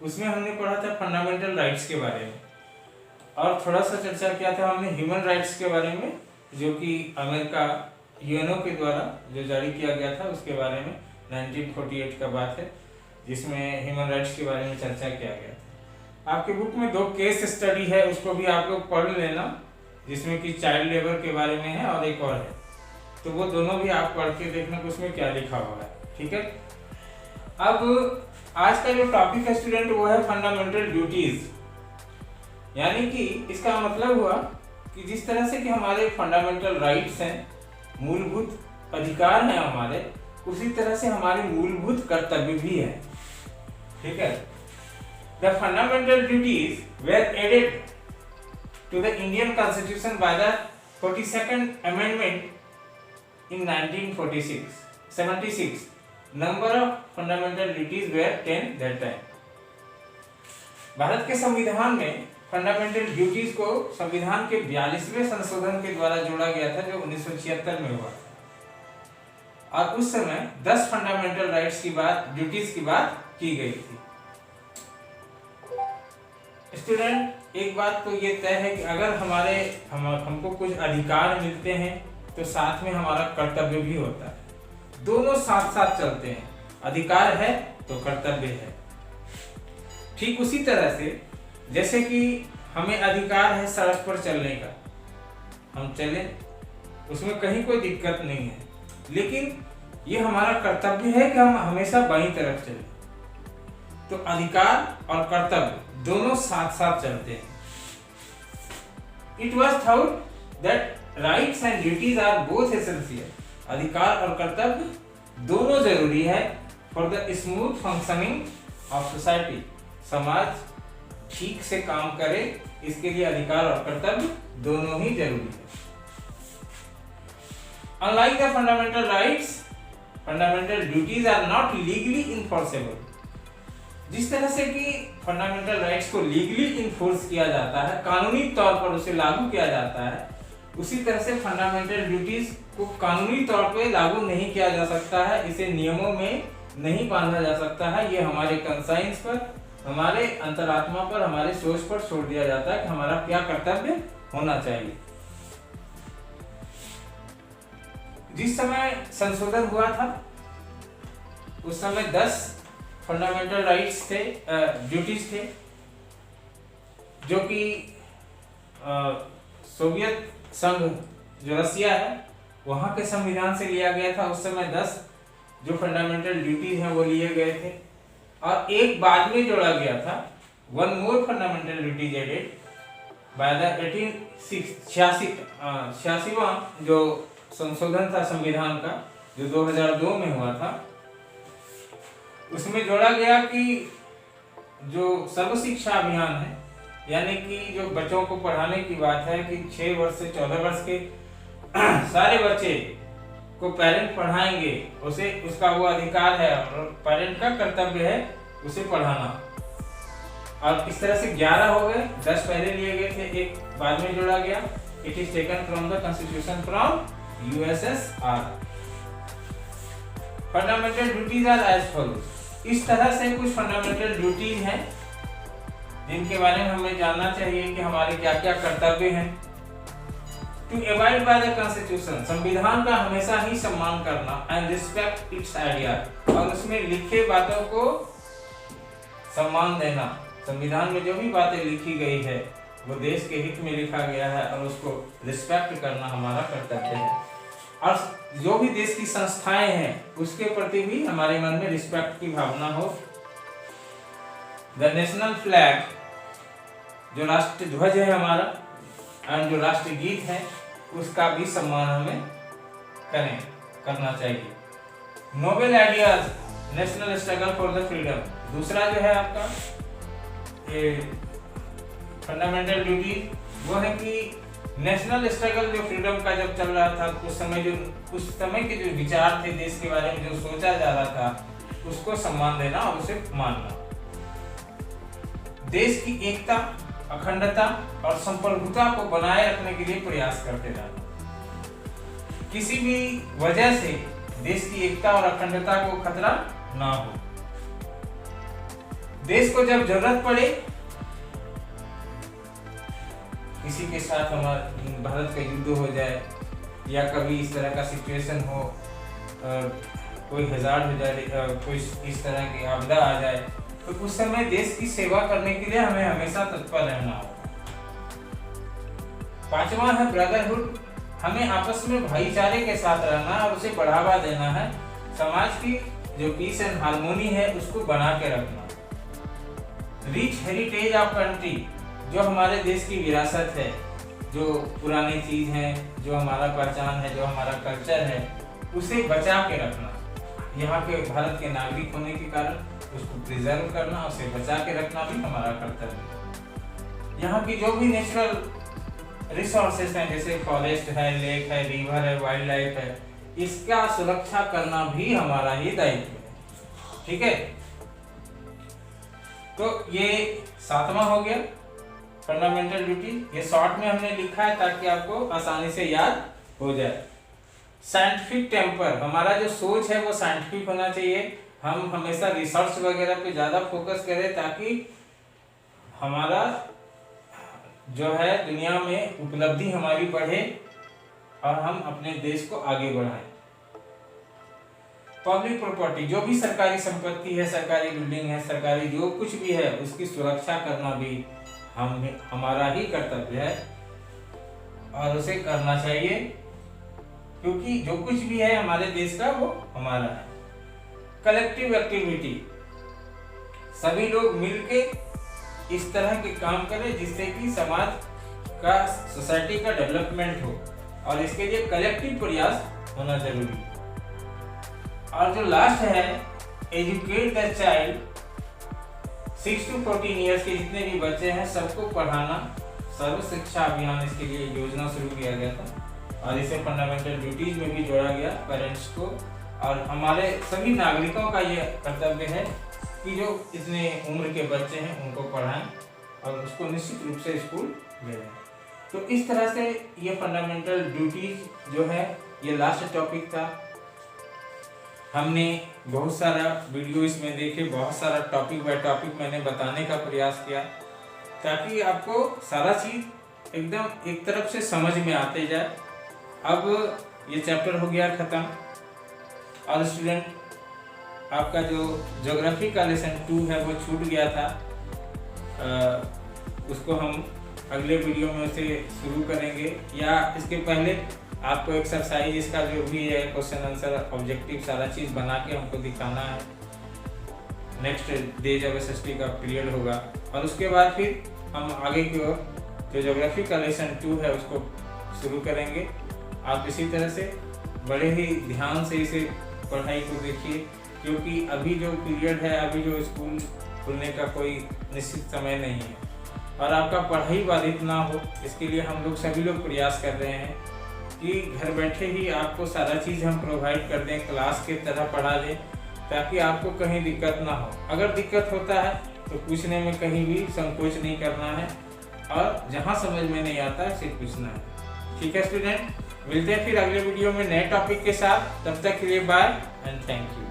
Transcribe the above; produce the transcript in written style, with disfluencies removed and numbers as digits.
उसमें हमने पढ़ा था फंडामेंटल राइट्स के बारे में और थोड़ा सा चर्चा किया था हमने ह्यूमन राइट्स के बारे में, जो कि अमेरिका यूएनओ के द्वारा जो जारी किया गया था उसके बारे में 1948 का बात है, जिसमें ह्यूमन राइट्स के बारे में चर्चा किया गया था। आपके बुक में 2 केस स्टडी है, उसको भी आप लोग पढ़ लेना, जिसमें कि चाइल्ड लेबर के बारे में है और एक और है, तो वो दोनों भी आप पढ़ के देखना कि उसमें क्या लिखा हुआ है। ठीक है, अब आज का जो टॉपिक है स्टूडेंट वो है फंडामेंटल ड्यूटीज, यानी कि इसका मतलब हुआ कि जिस तरह से कि हमारे फंडामेंटल राइट्स हैं, मूलभूत अधिकार हैं हमारे, उसी तरह से हमारे मूलभूत कर्तव्य भी है। ठीक है, the fundamental duties were added to the Indian constitution by the 42nd amendment in 1976। Number of fundamental duties were 10 that time. Bharat के संविधान में फंडामेंटल ड्यूटीज को संविधान के 42वें संशोधन के द्वारा जोड़ा गया था, जो 1976 में हुआ था, और उस समय 10 फंडामेंटल राइट्स की बात, ड्यूटीज की बात की गई थी। स्टूडेंट, एक बात तो ये तय है कि अगर हमको कुछ अधिकार मिलते हैं तो साथ में हमारा कर्तव्य भी होता है, दोनों साथ साथ चलते हैं। अधिकार है तो कर्तव्य है। ठीक उसी तरह से जैसे कि हमें अधिकार है सड़क पर चलने का, हम चलें, उसमें कहीं कोई दिक्कत नहीं है, लेकिन ये हमारा कर्तव्य है कि हम हमेशा बाईं तरफ चलें। तो अधिकार और कर्तव्य दोनों साथ साथ चलते हैं। It was thought that rights and duties are both essential. अधिकार और कर्तव्य दोनों जरूरी है for the smooth functioning of society. समाज ठीक से काम करे, इसके लिए अधिकार और कर्तव्य दोनों ही जरूरी है। Unlike the fundamental rights, fundamental duties are not legally enforceable. जिस तरह से कि फंडामेंटल राइट्स को लीगली इन्फोर्स किया जाता है, कानूनी तौर पर उसे लागू किया जाता है, उसी तरह से फंडामेंटल ड्यूटीज को कानूनी तौर पे लागू नहीं किया जा सकता है, इसे नियमों में नहीं बांधा जा सकता है। ये हमारे कंसाइंस पर, हमारे अंतरात्मा पर, हमारे सोच पर छोड़ दिया जाता है कि हमारा क्या कर्तव्य होना चाहिए। जिस समय संशोधन हुआ था उस समय 10 फंडामेंटल राइट्स थे, ड्यूटीज थे, जो कि सोवियत संघ जो रसिया है वहां के संविधान से लिया गया था। उस समय 10 जो फंडामेंटल ड्यूटीज हैं वो लिए गए थे, और एक बाद में जोड़ा गया था, one more fundamental duties added by the 86वां जो संशोधन था संविधान का, जो 2002 में हुआ था। उसमें जोड़ा गया कि जो सर्व शिक्षा अभियान है, यानी कि जो बच्चों को पढ़ाने की बात है कि 6 वर्ष से 14 वर्ष के सारे बच्चे को पेरेंट पढ़ाएंगे, उसे उसका वो अधिकार है और पेरेंट का कर्तव्य है उसे पढ़ाना। और इस तरह से 11 हो गए, 10 पहले लिए गए थे, एक बाद में जोड़ा गया। It is taken from the constitution from USSR. Fundamental duties are as follows. इस तरह से कुछ फंडामेंटल ड्यूटीज हैं जिनके बारे में हमें जानना चाहिए कि हमारे क्या क्या कर्तव्य हैं। To abide by the constitution, संविधान का हमेशा ही सम्मान करना, एंड रिस्पेक्ट इट्स आइडिया, और उसमें लिखे बातों को सम्मान देना। संविधान में जो भी बातें लिखी गई है वो देश के हित में लिखा गया है और उसको रिस्पेक्ट करना हमारा कर्तव्य है। और जो भी देश की संस्थाएं हैं उसके प्रति भी हमारे मन में रिस्पेक्ट की भावना हो। द नेशनल फ्लैग, जो राष्ट्र ध्वज है हमारा, एंड जो राष्ट्रीय गीत है उसका भी सम्मान हमें करना चाहिए। Nobel ideas, national struggle for the freedom. दूसरा जो है आपका ये फंडामेंटल ड्यूटी, वो है कि नेशनल स्ट्रगल जो फ्रीडम का जब चल रहा था, उस समय के जो विचार थे देश के बारे में, जो सोचा जा रहा था, उसको सम्मान देना और उसे मानना। देश की एकता, अखंडता और संप्रभुता को बनाए रखने के लिए प्रयास करते रहना। किसी भी वजह से देश की एकता और अखंडता को खतरा ना हो। देश को जब जरूरत पड़े, किसी के साथ हमारा भारत का युद्ध हो जाए या कभी इस तरह का सिचुएशन हो, कोई हज़ार्ड हो जाए, कोई इस तरह की आपदा आ जाए, तो उस समय देश की सेवा करने के लिए हमें हमेशा तत्पर रहना होगा। पांचवा है ब्रदरहुड। हमें आपस में भाईचारे के साथ रहना और उसे बढ़ावा देना है। समाज की जो पीस एंड हार्मोनी है उसको बना के रखना। रिच हेरिटेज ऑफ कंट्री, जो हमारे देश की विरासत है, जो पुरानी चीज है, जो हमारा पहचान है, जो हमारा कल्चर है, उसे बचा के रखना। यहाँ के भारत के नागरिक होने के कारण उसको प्रिजर्व करना, उसे बचा के रखना भी हमारा कर्तव्य है। यहाँ की जो भी नेचुरल रिसोर्सेस हैं, जैसे फॉरेस्ट है, लेक है, रिवर है, वाइल्ड लाइफ है, इसका सुरक्षा करना भी हमारा ही दायित्व है। ठीक है, तो ये 7वां हो गया फंडामेंटल ड्यूटी। ये शॉर्ट में हमने लिखा है ताकि आपको आसानी से याद हो जाए। साइंटिफिक टेम्पर, हमारा जो सोच है वो साइंटिफिक होना चाहिए। हम हमेशा रिसर्च वगैरह पे ज्यादा फोकस करें ताकि हमारा जो है दुनिया में उपलब्धि हमारी बढ़े और हम अपने देश को आगे बढ़ाएं। पब्लिक प्रॉपर्टी, जो भी सरकारी संपत्ति है, सरकारी बिल्डिंग है, सरकारी जो कुछ भी है, उसकी सुरक्षा करना भी हमारा ही कर्तव्य है और उसे करना चाहिए, क्योंकि जो कुछ भी है हमारे देश का वो हमारा है। कलेक्टिव एक्टिविटी, सभी लोग मिलके इस तरह के काम करें जिससे कि समाज का, सोसाइटी का डेवलपमेंट हो, और इसके लिए कलेक्टिव प्रयास होना जरूरी है। और जो लास्ट है, educate the child, 6 to 14 years के जितने भी बच्चे हैं सबको पढ़ाना। सर्व शिक्षा अभियान, इसके लिए योजना शुरू किया गया था और इसे फंडामेंटल ड्यूटीज में भी जोड़ा गया पेरेंट्स को। और हमारे सभी नागरिकों का ये कर्तव्य है कि जो इतने उम्र के बच्चे हैं उनको पढ़ाएं और उसको निश्चित रूप से स्कूल भेजें। तो इस तरह से ये फंडामेंटल ड्यूटीज जो है ये लास्ट टॉपिक था। हमने बहुत सारा वीडियो इसमें देखे, बहुत सारा टॉपिक बाय टॉपिक मैंने बताने का प्रयास किया ताकि आपको सारा चीज एकदम एक तरफ से समझ में आते जाए। अब ये चैप्टर हो गया खत्म और स्टूडेंट आपका जो ज्योग्राफी का लेसन 2 है वो छूट गया था, उसको हम अगले वीडियो में उसे शुरू करेंगे, या इसके पहले आपको एक्सरसाइज इसका जो भी है क्वेश्चन आंसर ऑब्जेक्टिव सारा चीज बना के हमको दिखाना है। नेक्स्ट डे जब एसएसटी का पीरियड होगा और उसके बाद फिर हम आगे की ओर जो ज्योग्राफी का लेसन 2 है उसको शुरू करेंगे। आप इसी तरह से बड़े ही ध्यान से इसे पढ़ाई को देखिए, क्योंकि अभी जो पीरियड है, अभी जो स्कूल खुलने का कोई निश्चित समय नहीं है और आपका पढ़ाई बाधित ना हो, इसके लिए हम लोग सभी लोग प्रयास कर रहे हैं कि घर बैठे ही आपको सारा चीज़ हम प्रोवाइड कर दें, क्लास के तरह पढ़ा दें, ताकि आपको कहीं दिक्कत ना हो। अगर दिक्कत होता है तो पूछने में कहीं भी संकोच नहीं करना है और जहाँ समझ में नहीं आता है सिर्फ पूछना है। ठीक है स्टूडेंट, मिलते हैं फिर अगले वीडियो में नए टॉपिक के साथ। तब तक के लिए बाय एंड थैंक यू।